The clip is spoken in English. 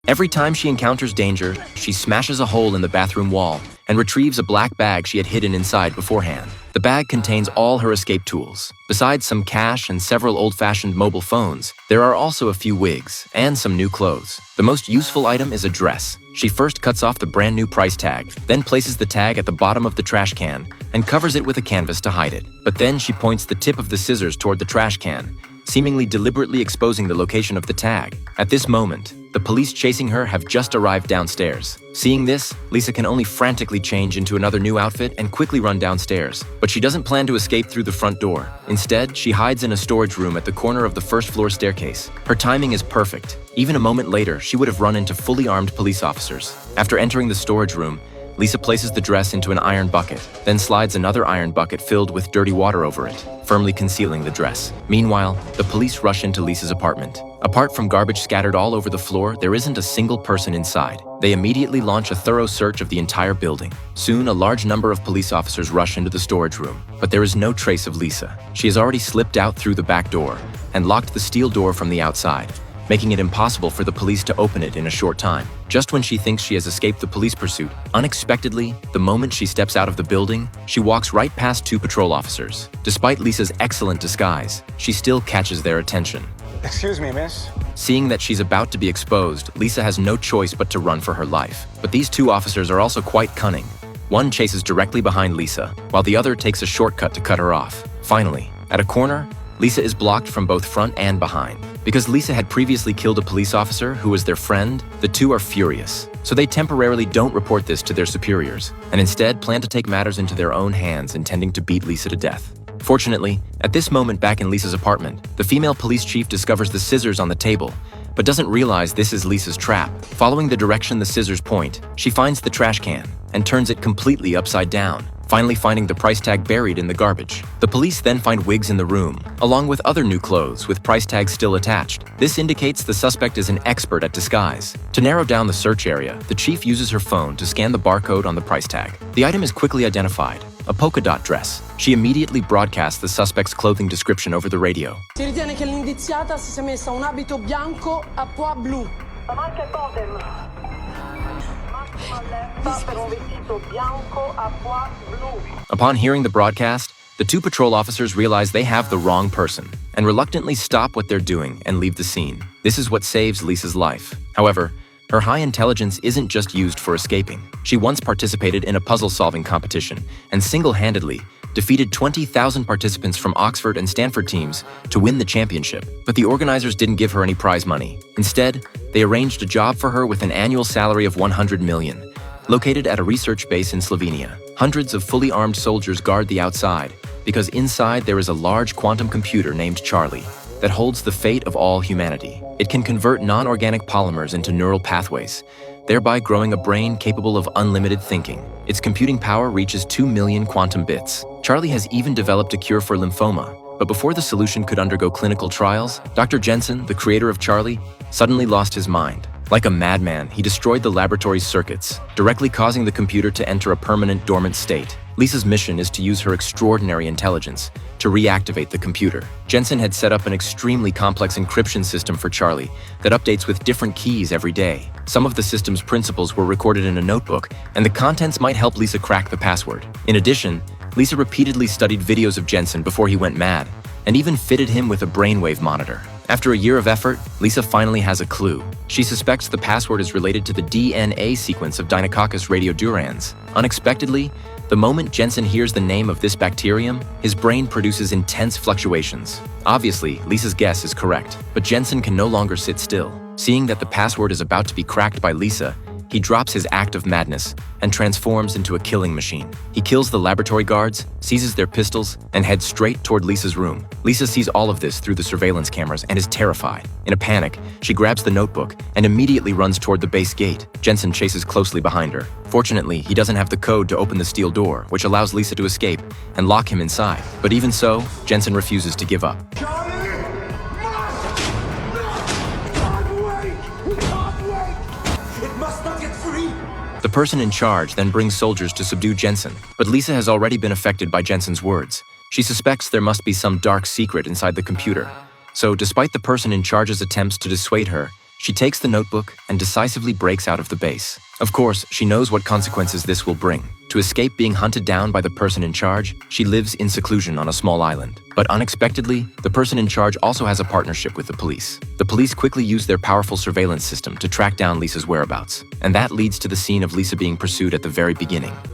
Every time she encounters danger, she smashes a hole in the bathroom wall and retrieves a black bag she had hidden inside beforehand. The bag contains all her escape tools. Besides some cash and several old-fashioned mobile phones, there are also a few wigs and some new clothes. The most useful item is a dress. She first cuts off the brand new price tag, then places the tag at the bottom of the trash can and covers it with a canvas to hide it. But then she points the tip of the scissors toward the trash can, seemingly deliberately exposing the location of the tag. At this moment, the police chasing her have just arrived downstairs. Seeing this, Lisa can only frantically change into another new outfit and quickly run downstairs. But she doesn't plan to escape through the front door. Instead, she hides in a storage room at the corner of the first-floor staircase. Her timing is perfect. Even a moment later, she would have run into fully armed police officers. After entering the storage room, Lisa places the dress into an iron bucket, then slides another iron bucket filled with dirty water over it, firmly concealing the dress. Meanwhile, the police rush into Lisa's apartment. Apart from garbage scattered all over the floor, there isn't a single person inside. They immediately launch a thorough search of the entire building. Soon, a large number of police officers rush into the storage room, but there is no trace of Lisa. She has already slipped out through the back door and locked the steel door from the outside, making it impossible for the police to open it in a short time. Just when she thinks she has escaped the police pursuit, unexpectedly, the moment she steps out of the building, she walks right past two patrol officers. Despite Lisa's excellent disguise, she still catches their attention. Excuse me, miss. Seeing that she's about to be exposed, Lisa has no choice but to run for her life. But these two officers are also quite cunning. One chases directly behind Lisa, while the other takes a shortcut to cut her off. Finally, at a corner, Lisa is blocked from both front and behind. Because Lisa had previously killed a police officer who was their friend, the two are furious. So they temporarily don't report this to their superiors, and instead plan to take matters into their own hands, intending to beat Lisa to death. Fortunately, at this moment back in Lisa's apartment, the female police chief discovers the scissors on the table, but doesn't realize this is Lisa's trap. Following the direction the scissors point, she finds the trash can and turns it completely upside down, finally finding the price tag buried in the garbage. The police then find wigs in the room, along with other new clothes with price tags still attached. This indicates the suspect is an expert at disguise. To narrow down the search area, the chief uses her phone to scan the barcode on the price tag. The item is quickly identified, a polka dot dress. She immediately broadcasts the suspect's clothing description over the radio. Si ritiene che l'indiziata si sia messa un abito bianco a pois blu. La marca è Totem. Massima allerta per un vestito bianco a pois blu. Upon hearing the broadcast, the two patrol officers realize they have the wrong person and reluctantly stop what they're doing and leave the scene. This is what saves Lisa's life. However, her high intelligence isn't just used for escaping. She once participated in a puzzle-solving competition and single-handedly defeated 20,000 participants from Oxford and Stanford teams to win the championship. But the organizers didn't give her any prize money. Instead, they arranged a job for her with an annual salary of 100 million, located at a research base in Slovenia. Hundreds of fully armed soldiers guard the outside, because inside there is a large quantum computer named Charlie that holds the fate of all humanity. It can convert non-organic polymers into neural pathways, thereby growing a brain capable of unlimited thinking. Its computing power reaches 2 million quantum bits. Charlie has even developed a cure for lymphoma, but before the solution could undergo clinical trials, Dr. Jensen, the creator of Charlie, suddenly lost his mind. Like a madman, he destroyed the laboratory's circuits, directly causing the computer to enter a permanent dormant state. Lisa's mission is to use her extraordinary intelligence to reactivate the computer. Jensen had set up an extremely complex encryption system for Charlie that updates with different keys every day. Some of the system's principles were recorded in a notebook, and the contents might help Lisa crack the password. In addition, Lisa repeatedly studied videos of Jensen before he went mad, and even fitted him with a brainwave monitor. After a year of effort, Lisa finally has a clue. She suspects the password is related to the DNA sequence of Deinococcus radiodurans. Unexpectedly, the moment Jensen hears the name of this bacterium, his brain produces intense fluctuations. Obviously, Lisa's guess is correct, but Jensen can no longer sit still. Seeing that the password is about to be cracked by Lisa, he drops his act of madness and transforms into a killing machine. He kills the laboratory guards, seizes their pistols, and heads straight toward Lisa's room. Lisa sees all of this through the surveillance cameras and is terrified. In a panic, she grabs the notebook and immediately runs toward the base gate. Jensen chases closely behind her. Fortunately, he doesn't have the code to open the steel door, which allows Lisa to escape and lock him inside. But even so, Jensen refuses to give up. The person in charge then brings soldiers to subdue Jensen, but Lisa has already been affected by Jensen's words. She suspects there must be some dark secret inside the computer. So despite the person in charge's attempts to dissuade her, She takes the notebook and decisively breaks out of the base. Of course, she knows what consequences this will bring. To escape being hunted down by the person in charge, she lives in seclusion on a small island. But unexpectedly, the person in charge also has a partnership with the police. The police quickly use their powerful surveillance system to track down Lisa's whereabouts. And that leads to the scene of Lisa being pursued at the very beginning.